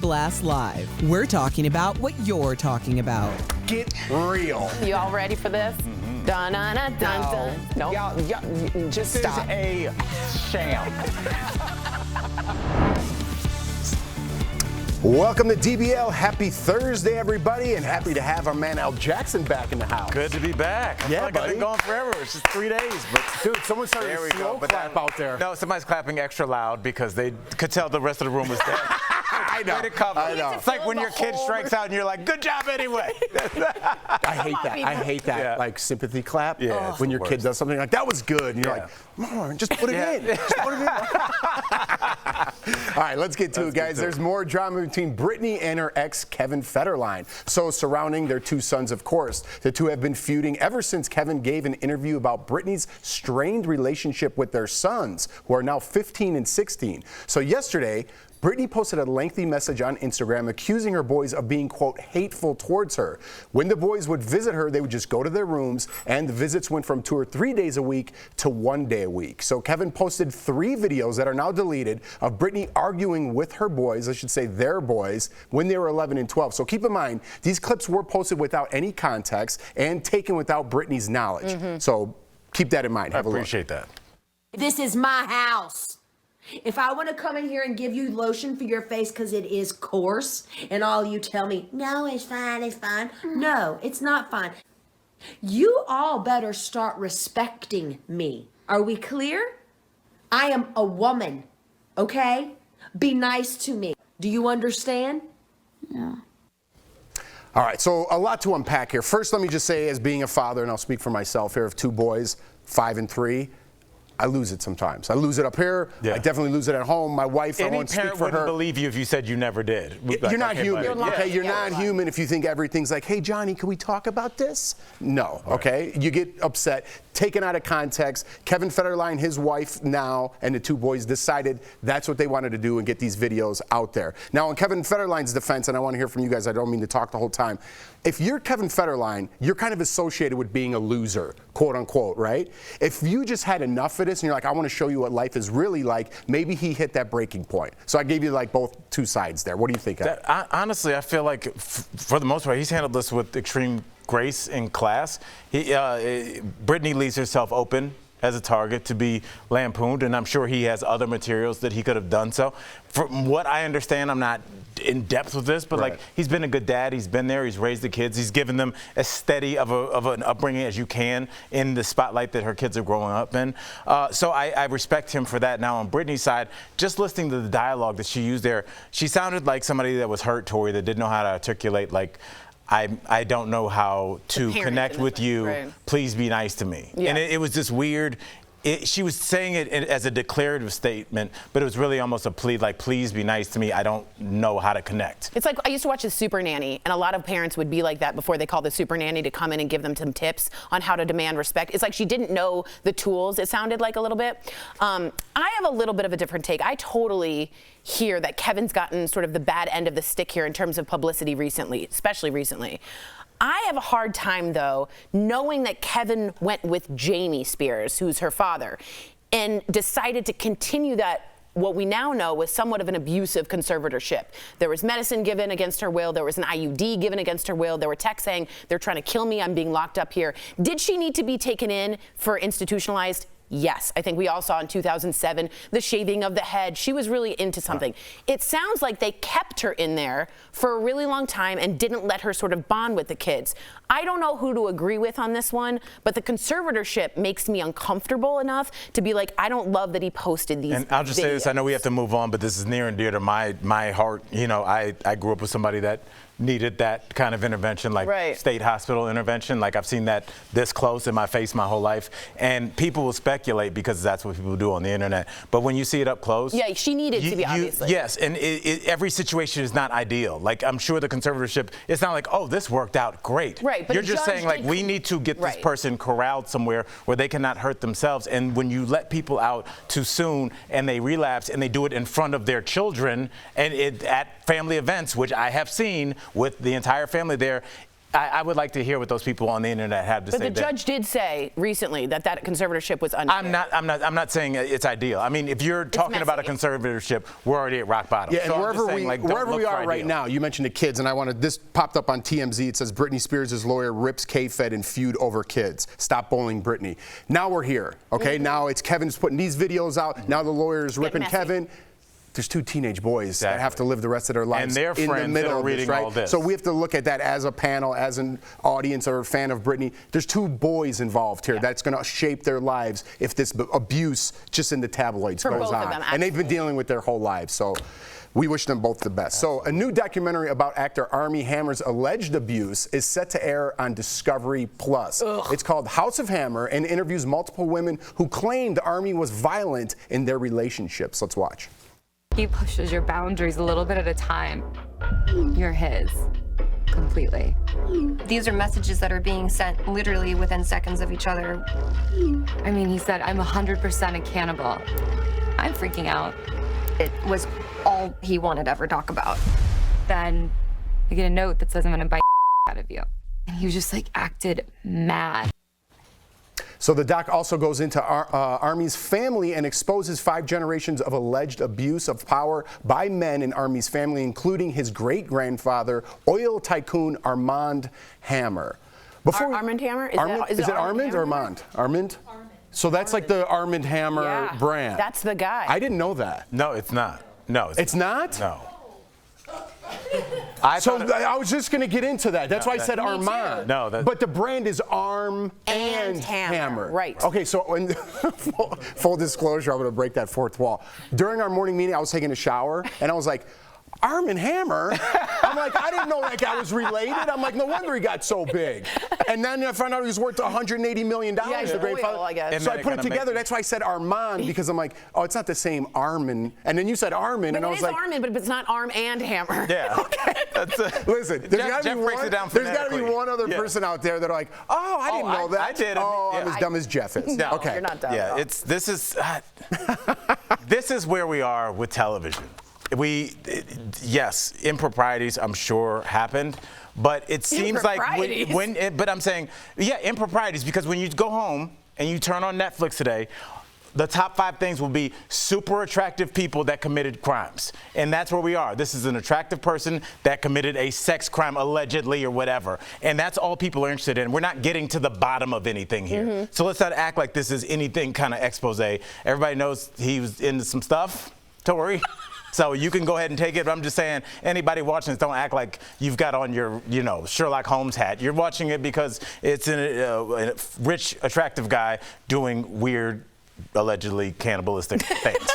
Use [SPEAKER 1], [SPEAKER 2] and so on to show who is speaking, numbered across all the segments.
[SPEAKER 1] Blast Live. We're talking about what you're talking about.
[SPEAKER 2] Get real.
[SPEAKER 3] You all ready for this? Dun dun dun dun dun. No.
[SPEAKER 2] Y'all, just stop. This is a sham. Welcome to DBL. Happy Thursday, everybody, and happy to have our man Al Jackson back in the house.
[SPEAKER 4] Good to be back.
[SPEAKER 2] Yeah,
[SPEAKER 4] I've been gone forever. It's just 3 days. But
[SPEAKER 2] dude, someone started a slow clap out there.
[SPEAKER 4] No, somebody's clapping extra loud because they could tell the rest of the room was dead.
[SPEAKER 2] I know.
[SPEAKER 4] Way to cover.
[SPEAKER 2] I know.
[SPEAKER 4] It's like when your kid strikes out and you're like, good job anyway.
[SPEAKER 2] I hate that. I hate that,
[SPEAKER 4] Yeah.
[SPEAKER 2] like, sympathy clap.
[SPEAKER 4] Yeah,
[SPEAKER 2] when your kid
[SPEAKER 4] worst.
[SPEAKER 2] does something like, that was good. And you're like, Mom, just put it in. Just put it in. All right, let's get to it, guys. There's more drama between Britney and her ex, Kevin Federline. So surrounding their two sons, of course. The two have been feuding ever since Kevin gave an interview about Britney's strained relationship with their sons, who are now 15 and 16. So yesterday, Britney posted a lengthy message on Instagram accusing her boys of being, quote, hateful towards her. When the boys would visit her, they would just go to their rooms, and the visits went from 2 or 3 days a week to 1 day a week. So Kevin posted 3 videos that are now deleted of Britney arguing with her boys, I should say their boys, when they were 11 and 12. So keep in mind, these clips were posted without any context and taken without Britney's knowledge. So keep that in mind. Have a look.
[SPEAKER 4] Appreciate that.
[SPEAKER 5] This is my house. If I want to come in here and give you lotion for your face because it is coarse, and all you tell me, no, it's fine, it's fine. No, it's not fine. You all better start respecting me. Are we clear? I am a woman, okay? Be nice to me. Do you understand?
[SPEAKER 6] Yeah.
[SPEAKER 2] All right, so a lot to unpack here. First, let me just say, as being a father, and I'll speak for myself here, of 2 boys, 5 and 3, I lose it sometimes. I lose it up here.
[SPEAKER 4] Yeah.
[SPEAKER 2] I definitely lose it at home. My wife, I
[SPEAKER 4] Any
[SPEAKER 2] won't speak
[SPEAKER 4] parent
[SPEAKER 2] for
[SPEAKER 4] wouldn't
[SPEAKER 2] her.
[SPEAKER 4] believe you if you said you never did.
[SPEAKER 2] You're not human,
[SPEAKER 3] You're lying.
[SPEAKER 2] okay? You're
[SPEAKER 3] Yeah,
[SPEAKER 2] not
[SPEAKER 3] you're
[SPEAKER 2] human if you think everything's like, hey, Johnny, can we talk about this? No,
[SPEAKER 4] Right.
[SPEAKER 2] okay? You get upset, taken out of context. Kevin Federline, his wife now, and the 2 boys decided that's what they wanted to do and get these videos out there. Now, in Kevin Federline's defense, and I want to hear from you guys, I don't mean to talk the whole time. If you're Kevin Federline, you're kind of associated with being a loser, quote unquote, right? If you just had enough of this and you're like, I want to show you what life is really like, maybe he hit that breaking point. So I gave you like both 2 sides there. What do you think?
[SPEAKER 4] Honestly, I feel like for the most part, he's handled this with extreme grace and class. Britney leaves herself open as a target to be lampooned, and I'm sure he has other materials that he could have done so. From what I understand, I'm not in depth with this, but
[SPEAKER 2] Right.
[SPEAKER 4] like, he's been a good dad. He's been there. He's raised the kids. He's given them as steady of an upbringing as you can in the spotlight that her kids are growing up in. So I respect him for that. Now on Britney's side, just listening to the dialogue that she used there, she sounded like somebody that was hurt, Tori, that didn't know how to articulate, like, I don't know how to connect with you.
[SPEAKER 3] Right.
[SPEAKER 4] Please be nice to me.
[SPEAKER 3] Yeah.
[SPEAKER 4] And it was just weird. She was saying it as a declarative statement, but it was really almost a plea, like, please be nice to me. I don't know how to connect.
[SPEAKER 3] It's like I used to watch The Super Nanny, and a lot of parents would be like that before they called the Super Nanny to come in and give them some tips on how to demand respect. It's like she didn't know the tools, it sounded like a little bit. I have a little bit of a different take. I totally hear that Kevin's gotten sort of the bad end of the stick here in terms of publicity recently, especially recently. I have a hard time, though, knowing that Kevin went with Jamie Spears, who's her father, and decided to continue that, what we now know was somewhat of an abusive conservatorship. There was medicine given against her will. There was an IUD given against her will. There were texts saying, they're trying to kill me. I'm being locked up here. Did she need to be taken in for institutionalized? Yes, I think we all saw in 2007 the shaving of the head. She was really into something. It sounds like they kept her in there for a really long time and didn't let her sort of bond with the kids. I don't know who to agree with on this one, but the conservatorship makes me uncomfortable enough to be like, I don't love that he posted these.
[SPEAKER 4] And I'll just say this, I know we have to move on, but this is near and dear to my heart. You know, I grew up with somebody that needed that kind of intervention, like state hospital intervention. Like, I've seen that this close in my face my whole life. And people will speculate because that's what people do on the internet. But when you see it up close.
[SPEAKER 3] Yeah, she needed to be, obviously.
[SPEAKER 4] Yes, and every situation is not ideal. Like, I'm sure the conservatorship, it's not like, oh, this worked out great.
[SPEAKER 3] Right, but
[SPEAKER 4] you're just saying, like, we need to get this person corralled somewhere where they cannot hurt themselves. And when you let people out too soon and they relapse and they do it in front of their children and at family events, which I have seen with the entire family there, I would like to hear what those people on the internet have to say.
[SPEAKER 3] But the judge did say recently that conservatorship was unfair.
[SPEAKER 4] I'm not saying it's ideal. I mean, if you're talking about a conservatorship, we're already at rock bottom.
[SPEAKER 2] Yeah, and
[SPEAKER 4] so
[SPEAKER 2] wherever we are right now, you mentioned the kids, and this popped up on TMZ. It says Britney Spears' lawyer rips K-Fed and feud over kids. Stop bullying Britney. Now we're here, okay? Now it's Kevin's putting these videos out. Now the lawyer is ripping Kevin. There's two teenage boys that have to live the rest of their lives
[SPEAKER 4] and their
[SPEAKER 2] in
[SPEAKER 4] friends
[SPEAKER 2] the middle of
[SPEAKER 4] reading
[SPEAKER 2] this, right?
[SPEAKER 4] all this.
[SPEAKER 2] So we have to look at that as a panel, as an audience or a fan of Britney. There's two boys involved here that's going to shape their lives if this abuse just in the tabloids goes
[SPEAKER 3] both
[SPEAKER 2] on.
[SPEAKER 3] of them,
[SPEAKER 2] and they've been dealing with their whole lives. So we wish them both the best. So a new documentary about actor Armie Hammer's alleged abuse is set to air on Discovery Plus. It's called House of Hammer and interviews multiple women who claimed Armie was violent in their relationships. Let's watch.
[SPEAKER 6] He pushes your boundaries a little bit at a time. You're his, completely.
[SPEAKER 7] These are messages that are being sent literally within seconds of each other.
[SPEAKER 6] I mean, he said, I'm 100% a cannibal. I'm freaking out.
[SPEAKER 7] It was all he wanted to ever talk about.
[SPEAKER 6] Then I get a note that says I'm gonna bite out of you. And he was just like acted mad.
[SPEAKER 2] So the doc also goes into Armie's family and exposes 5 generations of alleged abuse of power by men in Armie's family, including his great-grandfather, oil tycoon Armie Hammer.
[SPEAKER 3] Armie Hammer?
[SPEAKER 2] Is it Armand or Armand? Armand? So that's like the Armie Hammer brand.
[SPEAKER 3] That's the guy.
[SPEAKER 2] I didn't know that.
[SPEAKER 4] No, it's not. No,
[SPEAKER 2] it's not?
[SPEAKER 4] No.
[SPEAKER 2] I was just going to get into that. That's why I said Armand.
[SPEAKER 4] No,
[SPEAKER 2] but the brand is Arm and Hammer.
[SPEAKER 3] Right.
[SPEAKER 2] Okay, so full disclosure, I'm going to break that fourth wall. During our morning meeting, I was taking a shower, and I was like, Armie Hammer? I'm like, I didn't know that guy was related. I'm like, no wonder he got so big. And then I found out he was worth $180 million.
[SPEAKER 3] Yeah,
[SPEAKER 2] the grandfather.
[SPEAKER 3] I guess.
[SPEAKER 2] So I put it together. That's why I said Armand, because I'm like, oh, it's not the same Armin. And then you said Armin, and I was like,
[SPEAKER 3] Armin, but it's not Arm and Hammer.
[SPEAKER 4] Yeah.
[SPEAKER 2] Okay. Listen, there's got to be one other person out there that are like, oh, I didn't know that.
[SPEAKER 4] I did.
[SPEAKER 2] Oh, I'm as dumb as Jeff is.
[SPEAKER 3] No,
[SPEAKER 2] okay.
[SPEAKER 3] You're not dumb.
[SPEAKER 4] Yeah, this is where we are with television. Yes, improprieties I'm sure happened, but it seems like but I'm saying, yeah, improprieties, because when you go home and you turn on Netflix today, the top 5 things will be super attractive people that committed crimes. And that's where we are. This is an attractive person that committed a sex crime allegedly or whatever. And that's all people are interested in. We're not getting to the bottom of anything here. So let's not act like this is anything kind of expose. Everybody knows he was into some stuff, Tori. So you can go ahead and take it, but I'm just saying, anybody watching this, don't act like you've got on your, Sherlock Holmes hat. You're watching it because it's a rich, attractive guy doing weird, allegedly cannibalistic things.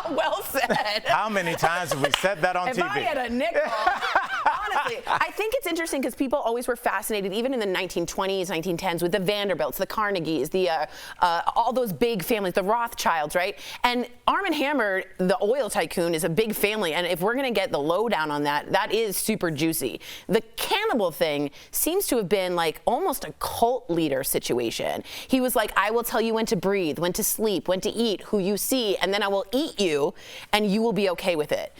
[SPEAKER 3] Well said.
[SPEAKER 4] How many times have we said that on TV?
[SPEAKER 3] If I had a nickel. Honestly, I think it's interesting because people always were fascinated, even in the 1920s, 1910s, with the Vanderbilts, the Carnegies, all those big families, the Rothschilds, right? And Armie Hammer, the oil tycoon, is a big family. And if we're going to get the lowdown on that, that is super juicy. The cannibal thing seems to have been like almost a cult leader situation. He was like, I will tell you when to breathe, when to sleep, when to eat, who you see, and then I will eat you, and you will be okay with it.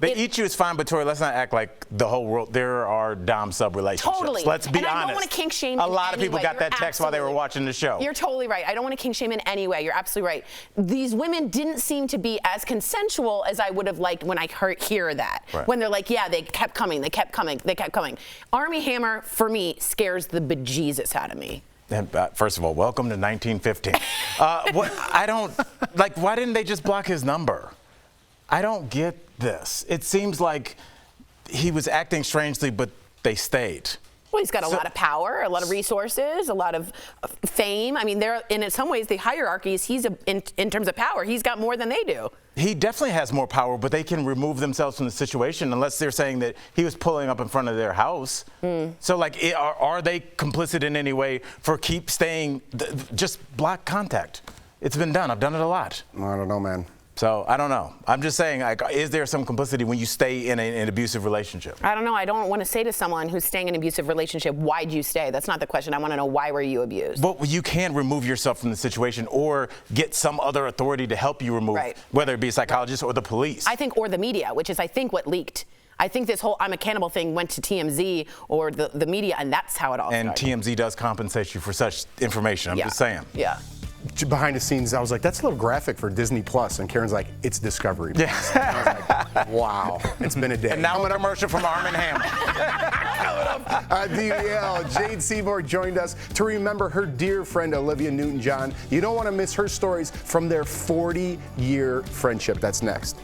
[SPEAKER 4] Eat you is fine, but Tori, let's not act like the whole world, there are dom-sub relationships.
[SPEAKER 3] Totally.
[SPEAKER 4] Let's be honest.
[SPEAKER 3] I don't want to kink shame
[SPEAKER 4] a lot of people got that text while they were watching the show.
[SPEAKER 3] You're totally right. I don't want to kink shame in any way. You're absolutely right. These women didn't seem to be as consensual as I would have liked when I hear that. Right. When they're like, yeah, they kept coming, they kept coming, they kept coming. Armie Hammer, for me, scares the bejesus out of me.
[SPEAKER 4] First of all, welcome to 1915. Why didn't they just block his number? I don't get this. It seems like he was acting strangely, but they stayed.
[SPEAKER 3] Well, he's got a lot of power, a lot of resources, a lot of fame. I mean, they're in some ways the hierarchies. In terms of power, he's got more than they do.
[SPEAKER 4] He definitely has more power, but they can remove themselves from the situation unless they're saying that he was pulling up in front of their house. So, are they complicit in any way for staying? Just block contact. It's been done. I've done it a lot.
[SPEAKER 2] I don't know, man.
[SPEAKER 4] So I don't know. I'm just saying, is there some complicity when you stay in an abusive relationship?
[SPEAKER 3] I don't know. I don't want to say to someone who's staying in an abusive relationship, why'd you stay? That's not the question. I want to know, why were you abused?
[SPEAKER 4] Well, you can remove yourself from the situation or get some other authority to help you remove, whether it be a psychologist or the police.
[SPEAKER 3] I think, or the media, which is, I think, what leaked. I think this whole I'm a cannibal thing went to TMZ or the media, and that's how it all started.
[SPEAKER 4] And TMZ does compensate you for such information. I'm just saying.
[SPEAKER 3] Yeah.
[SPEAKER 2] Behind the scenes, I was like, that's a little graphic for Disney Plus, and Karen's like, it's Discovery.
[SPEAKER 4] Yeah.
[SPEAKER 2] I was like, wow, it's been a day.
[SPEAKER 4] And now a commercial from Armie Hammer.
[SPEAKER 2] DBL, Jade Seymour joined us to remember her dear friend Olivia Newton-John. You don't want to miss her stories from their 40-year friendship. That's next.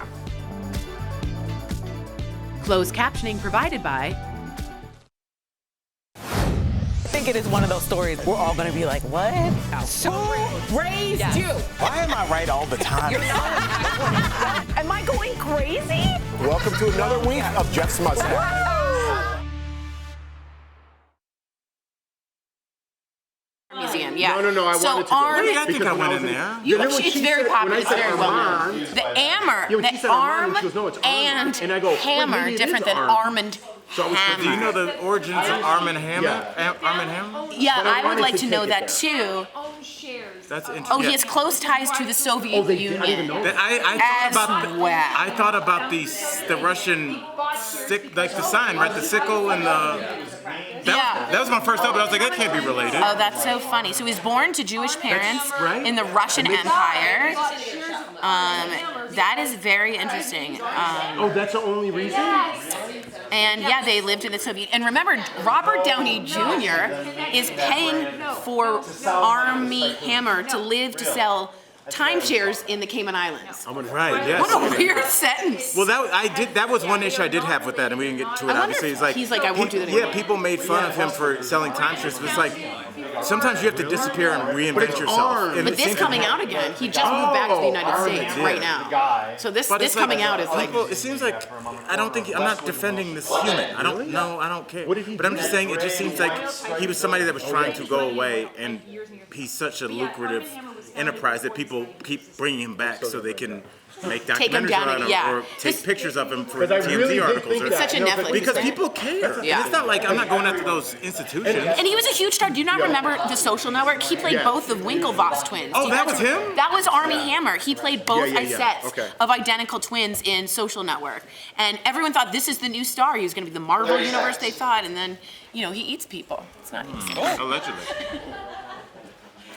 [SPEAKER 8] Closed captioning provided by.
[SPEAKER 9] I think it is one of those stories we're all going to be like, what?
[SPEAKER 3] So raised you.
[SPEAKER 4] Why am I right all the time?
[SPEAKER 3] Am I going crazy?
[SPEAKER 2] Welcome to another week of Jeff's Mustache.
[SPEAKER 3] Museum, yeah.
[SPEAKER 2] No, I wanted to go.
[SPEAKER 3] Arm,
[SPEAKER 4] I think I went in there.
[SPEAKER 3] it's very popular. It's very well known. The arm and
[SPEAKER 2] I go,
[SPEAKER 3] hammer different than Armand Hammer.
[SPEAKER 4] Do you know the origins of Armie Hammer? Armie Hammer?
[SPEAKER 3] Yeah, I would like to know that too.
[SPEAKER 4] That's interesting.
[SPEAKER 3] Oh, he has close ties to the Soviet Union.
[SPEAKER 4] I thought about the Russian like the sign, right? The sickle and the. That was my first thought, but I was like, that can't be related.
[SPEAKER 3] Oh, that's so funny. So he was born to Jewish parents in the Russian Empire. That is very interesting.
[SPEAKER 2] That's the only reason?
[SPEAKER 3] And yeah, they lived in the Soviet. And remember, Robert Downey Jr. is paying for Armie Hammer to live to sell timeshares in the Cayman Islands.
[SPEAKER 4] Right, yes.
[SPEAKER 3] What a weird sentence.
[SPEAKER 4] Well, that was one issue I did have with that, and we didn't get to it. Obviously,
[SPEAKER 3] he's like, I won't do that anymore.
[SPEAKER 4] Yeah, people made fun of him for selling timeshares, but it's like, sometimes you have to disappear and reinvent yourself.
[SPEAKER 3] But this coming out again, he just moved back to the United States right now. So this coming out is like.
[SPEAKER 4] It seems like, I'm not defending this human. I don't know, I don't care. But I'm just saying, it just seems like he was somebody that was trying to go away, and he's such a lucrative enterprise that people keep bringing him back so they can make documentaries about him or take pictures of him for TMZ articles.
[SPEAKER 3] It's such a Netflix
[SPEAKER 4] because people care.
[SPEAKER 3] Yeah.
[SPEAKER 4] It's not like I'm not going after those institutions.
[SPEAKER 3] And he was a huge star. Do you not remember The Social Network? He played both the Winklevoss twins.
[SPEAKER 4] Oh, that was him?
[SPEAKER 3] That was Armie Hammer. He played both sets of identical twins in Social Network. And everyone thought this is the new star. He was going to be the Marvel Universe, they thought. And then, he eats people. It's not easy.
[SPEAKER 4] Allegedly.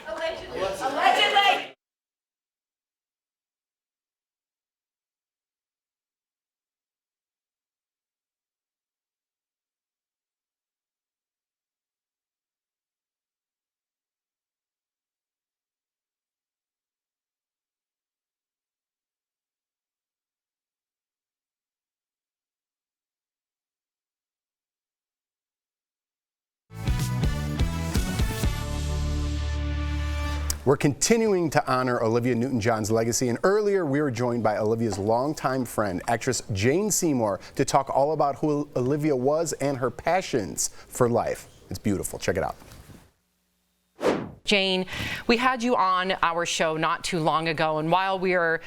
[SPEAKER 3] Allegedly.
[SPEAKER 2] We're continuing to honor Olivia Newton-John's legacy, and earlier we were joined by Olivia's longtime friend, actress Jane Seymour, to talk all about who Olivia was and her passions for life. It's beautiful. Check it out.
[SPEAKER 10] Jane, we had you on our show not too long ago, and while we are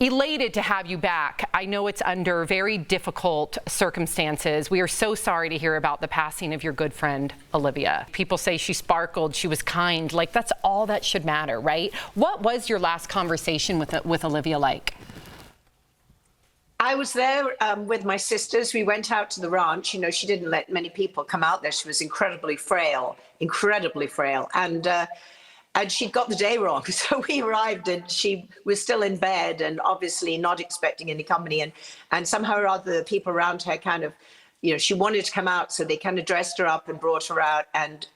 [SPEAKER 10] elated to have you back, I know it's under very difficult circumstances. We are so sorry to hear about the passing of your good friend, Olivia. People say she sparkled, she was kind. Like, that's all that should matter, right? What was your last conversation with Olivia like?
[SPEAKER 11] I was there with my sisters. We went out to the ranch. She didn't let many people come out there. She was incredibly frail. And she'd got the day wrong. So we arrived and she was still in bed and obviously not expecting any company. And somehow or other, the people around her kind of, she wanted to come out. So they kind of dressed her up and brought her out. And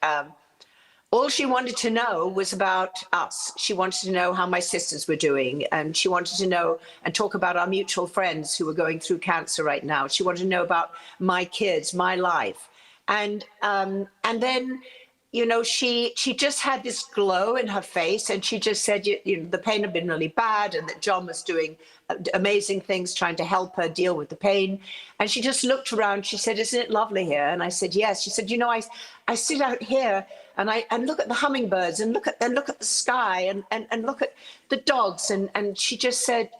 [SPEAKER 11] all she wanted to know was about us. She wanted to know how my sisters were doing. And she wanted to know and talk about our mutual friends who were going through cancer right now. She wanted to know about my kids, my life. And then, she just had this glow in her face, and she just said, the pain had been really bad, and that John was doing amazing things trying to help her deal with the pain. And she just looked around. She said, "Isn't it lovely here?" And I said, "Yes." She said, I sit out here and look at the hummingbirds and look at the sky and look at the dogs." And she just said,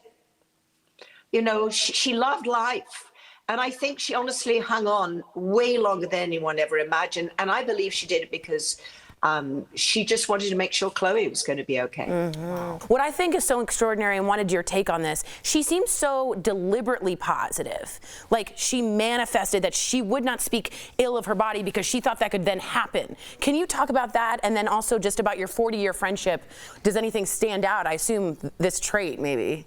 [SPEAKER 11] she loved life. And I think she honestly hung on way longer than anyone ever imagined. And I believe she did it because she just wanted to make sure Chloe was going to be okay.
[SPEAKER 3] What I think is so extraordinary, and wanted your take on this, she seems so deliberately positive. Like, she manifested that she would not speak ill of her body because she thought that could then happen. Can you talk about that? And then also just about your 40-year friendship. Does anything stand out? I assume this trait, maybe.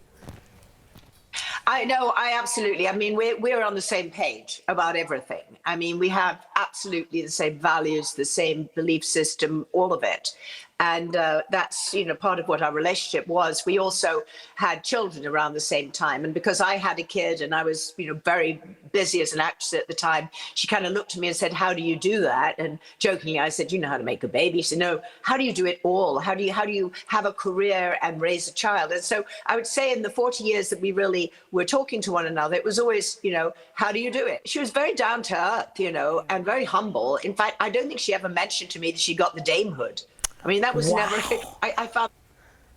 [SPEAKER 11] I know, I absolutely. I mean, we're on the same page about everything. I mean, we have absolutely the same values, the same belief system, all of it. And that's, you know, part of what our relationship was. We also had children around the same time. And because I had a kid and I was, you know, very busy as an actress at the time, she kind of looked at me and said, how do you do that? And jokingly, I said, you know how to make a baby? She said, no, how do you do it all? How do you have a career and raise a child? And so I would say in the 40 years that we really were talking to one another, it was always, you know, how do you do it? She was very down to earth, you know, and very humble. In fact, I don't think she ever mentioned to me that she got the damehood. I mean, that was never, I found,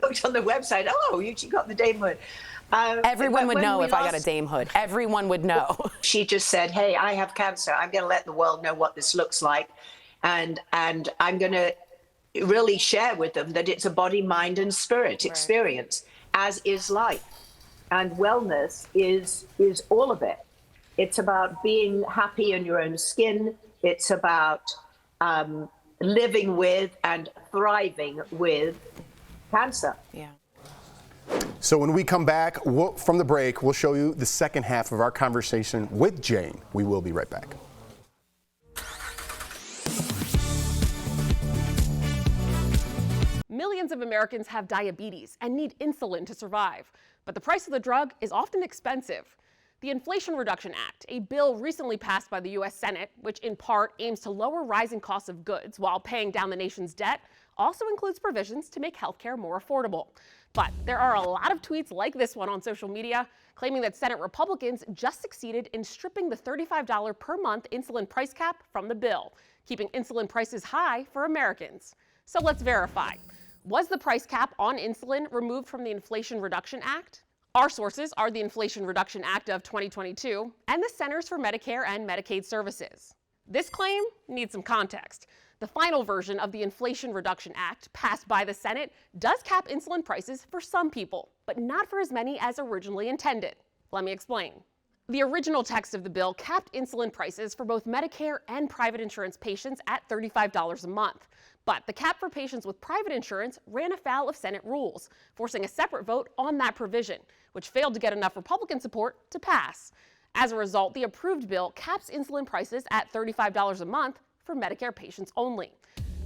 [SPEAKER 11] looked on the website, oh, you got the damehood.
[SPEAKER 3] Everyone would know if I got a damehood. Everyone would know.
[SPEAKER 11] She just said, hey, I have cancer. I'm going to let the world know what this looks like. And I'm going to really share with them that it's a body, mind, and spirit experience, as is life. And wellness is all of it. It's about being happy in your own skin. It's about living with and thriving with cancer.
[SPEAKER 3] Yeah.
[SPEAKER 2] So when we come back from the break, we'll show you the second half of our conversation with Jane. We will be right back.
[SPEAKER 12] Millions of Americans have diabetes and need insulin to survive, but the price of the drug is often expensive. The Inflation Reduction Act, a bill recently passed by the U.S. Senate, which in part aims to lower rising costs of goods while paying down the nation's debt, also includes provisions to make healthcare more affordable. But there are a lot of tweets like this one on social media claiming that Senate Republicans just succeeded in stripping the $35 per month insulin price cap from the bill, keeping insulin prices high for Americans. So let's verify. Was the price cap on insulin removed from the Inflation Reduction Act? Our sources are the Inflation Reduction Act of 2022 and the Centers for Medicare and Medicaid Services. This claim needs some context. The final version of the Inflation Reduction Act, passed by the Senate, does cap insulin prices for some people, but not for as many as originally intended. Let me explain. The original text of the bill capped insulin prices for both Medicare and private insurance patients at $35 a month. But the cap for patients with private insurance ran afoul of Senate rules, forcing a separate vote on that provision, which failed to get enough Republican support to pass. As a result, the approved bill caps insulin prices at $35 a month for Medicare patients only.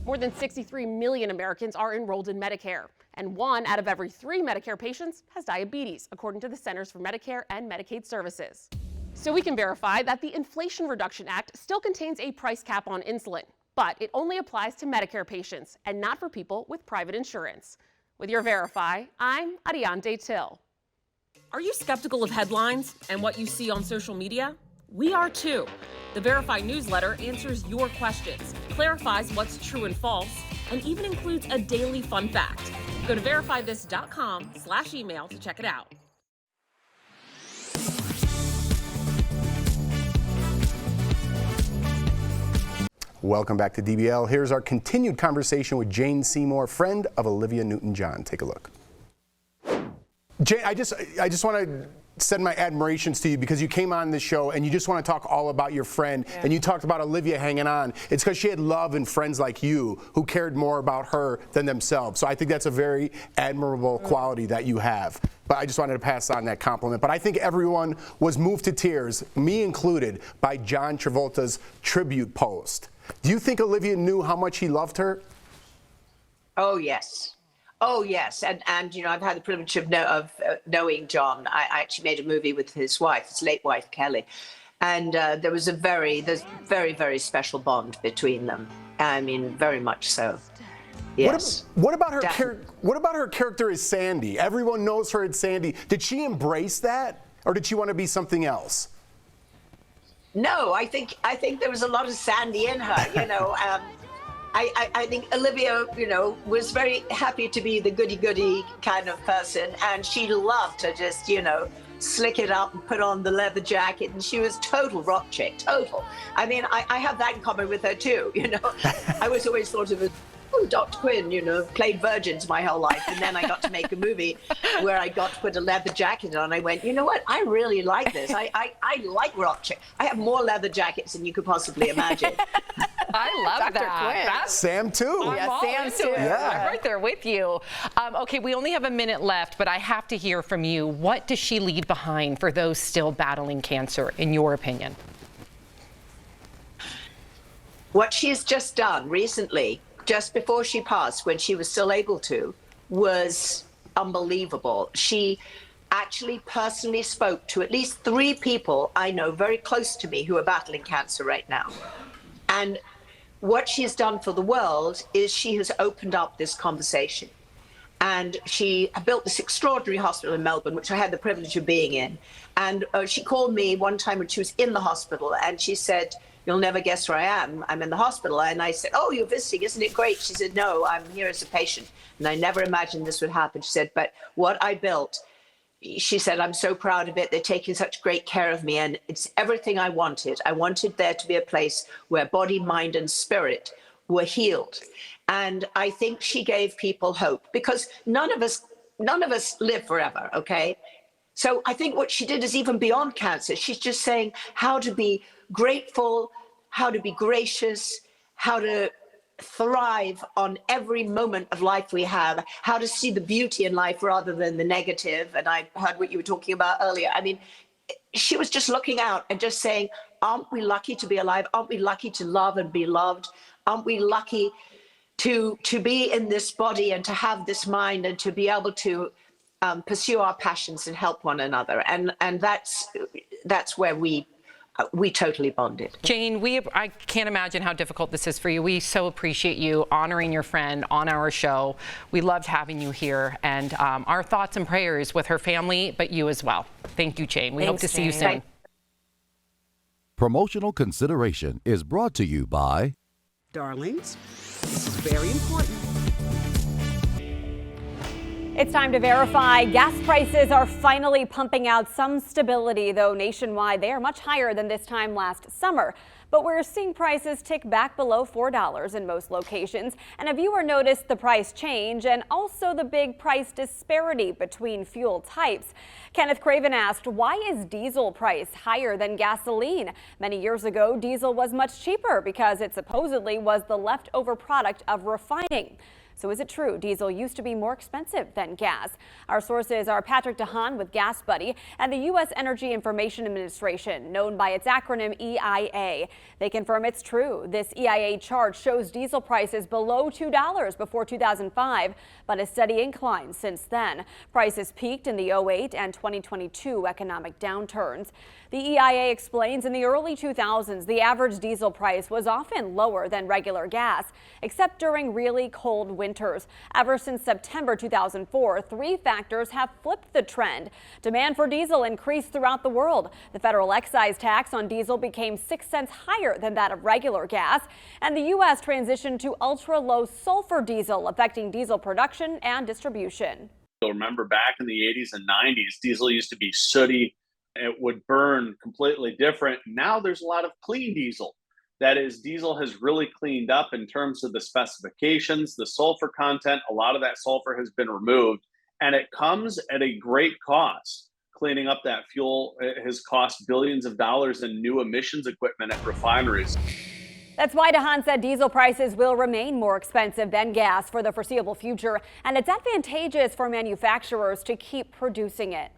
[SPEAKER 12] More than 63 million Americans are enrolled in Medicare, and 1 out of every 3 Medicare patients has diabetes, according to the Centers for Medicare and Medicaid Services. So we can verify that the Inflation Reduction Act still contains a price cap on insulin, but it only applies to Medicare patients and not for people with private insurance. With your Verify, I'm Ariane Till. Are you skeptical of headlines and what you see on social media? We are too. The Verify newsletter answers your questions, clarifies what's true and false, and even includes a daily fun fact. Go to verifythis.com/email to check it out.
[SPEAKER 2] Welcome back to DBL. Here's our continued conversation with Jane Seymour, friend of Olivia Newton-John. Take a look. Jane, I just want to send my admirations to you because you came on this show and you just want to talk all about your friend, and you talked about Olivia hanging on. It's because she had love and friends like you who cared more about her than themselves. So I think that's a very admirable quality that you have. But I just wanted to pass on that compliment. But I think everyone was moved to tears, me included, by John Travolta's tribute post. Do you think Olivia knew how much he loved her?
[SPEAKER 11] Oh, yes. Oh, yes. And you know, I've had the privilege of knowing John. I actually made a movie with his wife, his late wife, Kelly. And there's a very, very special bond between them. I mean, very much so. Yes.
[SPEAKER 2] What about her? What about her character as Sandy? Everyone knows her as Sandy. Did she embrace that, or did she want to be something else?
[SPEAKER 11] No, I think there was a lot of Sandy in her. You know, I think Olivia, you know, was very happy to be the goody-goody kind of person, and she loved to just, you know, slick it up and put on the leather jacket, and she was total rock chick, total. I mean, I have that in common with her too. You know, I was always thought of oh, Dr. Quinn, you know, played virgins my whole life. And then I got to make a movie where I got to put a leather jacket on. I went, you know what? I really like this. I like rock chick. I have more leather jackets than you could possibly imagine.
[SPEAKER 10] I love
[SPEAKER 3] Dr.
[SPEAKER 10] that.
[SPEAKER 3] Quinn.
[SPEAKER 2] Sam too.
[SPEAKER 3] Yeah, Sam too.
[SPEAKER 2] Yeah.
[SPEAKER 10] I'm right there with you. Okay, we only have a minute left, but I have to hear from you. What does she leave behind for those still battling cancer, in your opinion?
[SPEAKER 11] What she's just done recently, just before she passed, when she was still able to, was unbelievable. She actually personally spoke to at least 3 people I know very close to me who are battling cancer right now. And what she's done for the world is she has opened up this conversation. And she built this extraordinary hospital in Melbourne, which I had the privilege of being in. And she called me one time when she was in the hospital, and she said, "You'll never guess where I am. I'm in the hospital." And I said, "Oh, you're visiting, isn't it great?" She said, "No, I'm here as a patient." And I never imagined this would happen. She said, "But what I built," she said, "I'm so proud of it. They're taking such great care of me. And it's everything I wanted. I wanted there to be a place where body, mind, and spirit were healed." And I think she gave people hope, because none of us live forever, okay? So I think what she did is even beyond cancer. She's just saying how to be grateful, how to be gracious, how to thrive on every moment of life we have, how to see the beauty in life rather than the negative. And I heard what you were talking about earlier. I mean, she was just looking out and just saying, aren't we lucky to be alive? Aren't we lucky to love and be loved? Aren't we lucky to be in this body and to have this mind and to be able to pursue our passions and help one another? And that's where we totally bonded.
[SPEAKER 10] Jane, I can't imagine how difficult this is for you. We so appreciate you honoring your friend on our show. We loved having you here, and our thoughts and prayers with her family, but you as well. Thank you, Jane. We hope to see you soon.
[SPEAKER 13] Promotional consideration is brought to you by...
[SPEAKER 14] Darlings, this is very important.
[SPEAKER 15] It's time to verify. Gas prices are finally pumping out some stability, though nationwide they are much higher than this time last summer. But we're seeing prices tick back below $4 in most locations. And have you noticed the price change and also the big price disparity between fuel types? Kenneth Craven asked, why is diesel price higher than gasoline? Many years ago, diesel was much cheaper because it supposedly was the leftover product of refining. So is it true diesel used to be more expensive than gas? Our sources are Patrick DeHaan with Gas Buddy and the U.S. Energy Information Administration, known by its acronym EIA. They confirm it's true. This EIA chart shows diesel prices below $2 before 2005, but a steady incline since then. Prices peaked in the 2008 and 2022 economic downturns. The EIA explains in the early 2000s, the average diesel price was often lower than regular gas, except during really cold winters. Ever since September 2004, 3 factors have flipped the trend. Demand for diesel increased throughout the world. The federal excise tax on diesel became 6 cents higher than that of regular gas, and the U.S. transitioned to ultra-low sulfur diesel, affecting diesel production and distribution.
[SPEAKER 16] You'll remember back in the 80s and 90s, diesel used to be sooty. It would burn completely different. Now there's a lot of clean diesel. That is, diesel has really cleaned up in terms of the specifications, the sulfur content. A lot of that sulfur has been removed, and it comes at a great cost. Cleaning up that fuel has cost billions of dollars in new emissions equipment at refineries.
[SPEAKER 15] That's why DeHaan said diesel prices will remain more expensive than gas for the foreseeable future, and it's advantageous for manufacturers to keep producing it.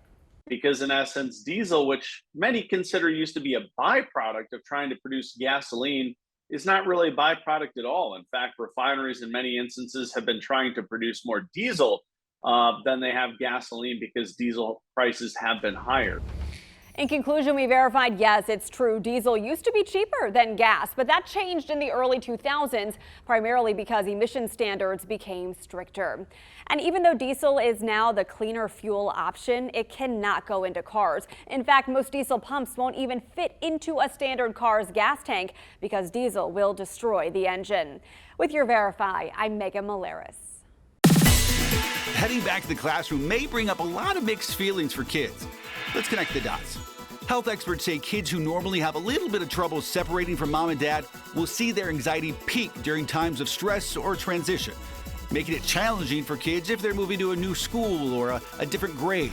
[SPEAKER 16] Because in essence, diesel, which many consider used to be a byproduct of trying to produce gasoline, is not really a byproduct at all. In fact, refineries in many instances have been trying to produce more diesel than they have gasoline because diesel prices have been higher.
[SPEAKER 15] In conclusion, we verified, yes, it's true. Diesel used to be cheaper than gas, but that changed in the early 2000s, primarily because emission standards became stricter. And even though diesel is now the cleaner fuel option, it cannot go into cars. In fact, most diesel pumps won't even fit into a standard car's gas tank because diesel will destroy the engine. With your Verify, I'm Megan Malaris.
[SPEAKER 17] Heading back to the classroom may bring up a lot of mixed feelings for kids. Let's connect the dots. Health experts say kids who normally have a little bit of trouble separating from mom and dad will see their anxiety peak during times of stress or transition, making it challenging for kids if they're moving to a new school or a different grade.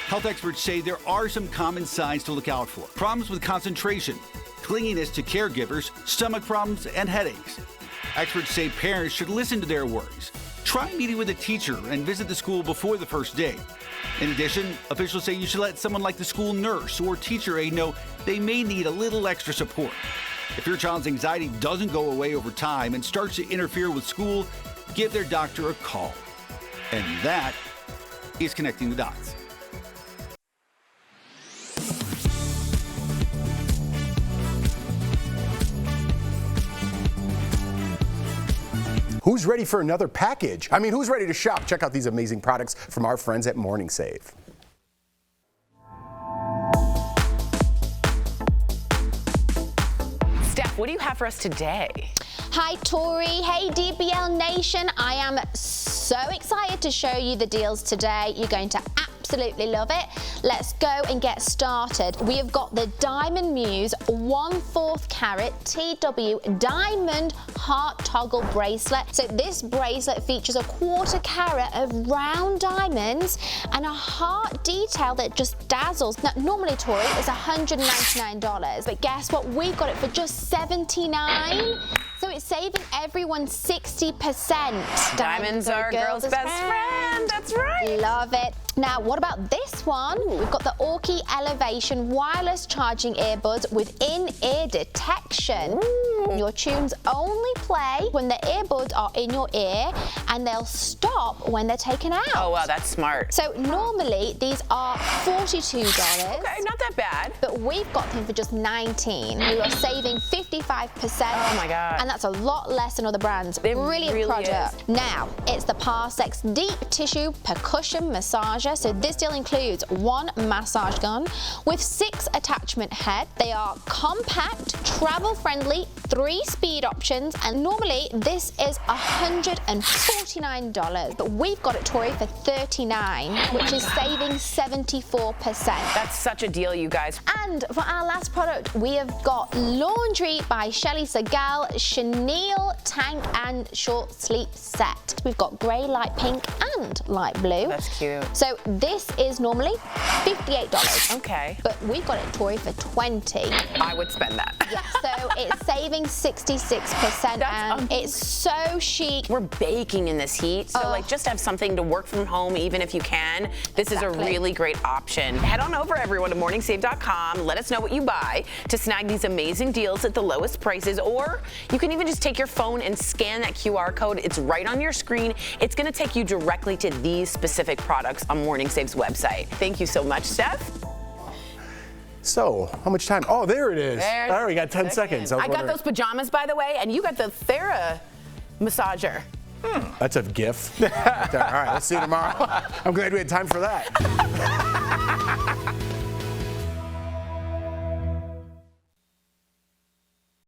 [SPEAKER 17] Health experts say there are some common signs to look out for. Problems with concentration, clinginess to caregivers, stomach problems, and headaches. Experts say parents should listen to their worries. Try meeting with a teacher and visit the school before the first day. In addition, officials say you should let someone like the school nurse or teacher aide know they may need a little extra support. If your child's anxiety doesn't go away over time and starts to interfere with school, give their doctor a call. And that is Connecting the Dots.
[SPEAKER 2] Who's ready for another package? I mean, who's ready to shop? Check out these amazing products from our friends at Morning Save.
[SPEAKER 3] Steph, what do you have for us today?
[SPEAKER 18] Hi Tori, hey DBL Nation. I am so excited to show you the deals today. You're going to absolutely love it. Let's go and get started. We have got the Diamond Muse 1/4 carat TW Diamond Heart Toggle Bracelet. So this bracelet features a 1/4 carat of round diamonds and a heart detail that just dazzles. Now normally, Tori, it's $199, but guess what? We got it for just $79. So it's saving everyone 60%.
[SPEAKER 3] Diamonds are a girl's best friend. That's right.
[SPEAKER 18] Love it. Now, what about this one? We've got the Orky Elevation wireless charging earbuds with in-ear detection. Ooh. Your tunes only play when the earbuds are in your ear, and they'll stop when they're taken out.
[SPEAKER 3] Oh, wow, that's smart.
[SPEAKER 18] So normally, these are $42.
[SPEAKER 3] Okay, not that bad.
[SPEAKER 18] But we've got them for just $19. You are saving 55%.
[SPEAKER 3] Oh, my God.
[SPEAKER 18] And that's a lot less than other brands. Brilliant really product. Is. Now, it's the Parsex Deep Tissue Percussion Massager. So this deal includes one massage gun with 6 attachment heads. They are compact, travel-friendly, 3 speed options, and normally this is $149. But we've got it, Tori, for $39, which is saving 74%.
[SPEAKER 3] That's such a deal, you guys.
[SPEAKER 18] And for our last product, we have got Laundry by Shelly Segal Chenille Tank and Short Sleep Set. We've got grey, light pink, and light blue.
[SPEAKER 3] That's cute.
[SPEAKER 18] So this is normally $58.
[SPEAKER 3] Okay.
[SPEAKER 18] But we got it, Tori, for $20.
[SPEAKER 3] I would spend that.
[SPEAKER 18] Yeah, so it's saving 66%, and it's so chic.
[SPEAKER 3] We're baking in this heat, so like just have something to work from home, even if you can. This is a really great option. Head on over, everyone, to morningsave.com. Let us know what you buy to snag these amazing deals at the lowest prices, or you can even just take your phone and scan that QR code. It's right on your screen. It's going to take you directly to these specific products on Morning Save's website. Thank you so much, Steph.
[SPEAKER 2] So, how much time? Oh, there it is. All right, we got 10 seconds.
[SPEAKER 3] I got those pajamas, by the way, and you got the Thera massager.
[SPEAKER 2] That's a gift. All right, let's see you tomorrow. I'm glad we had time for that.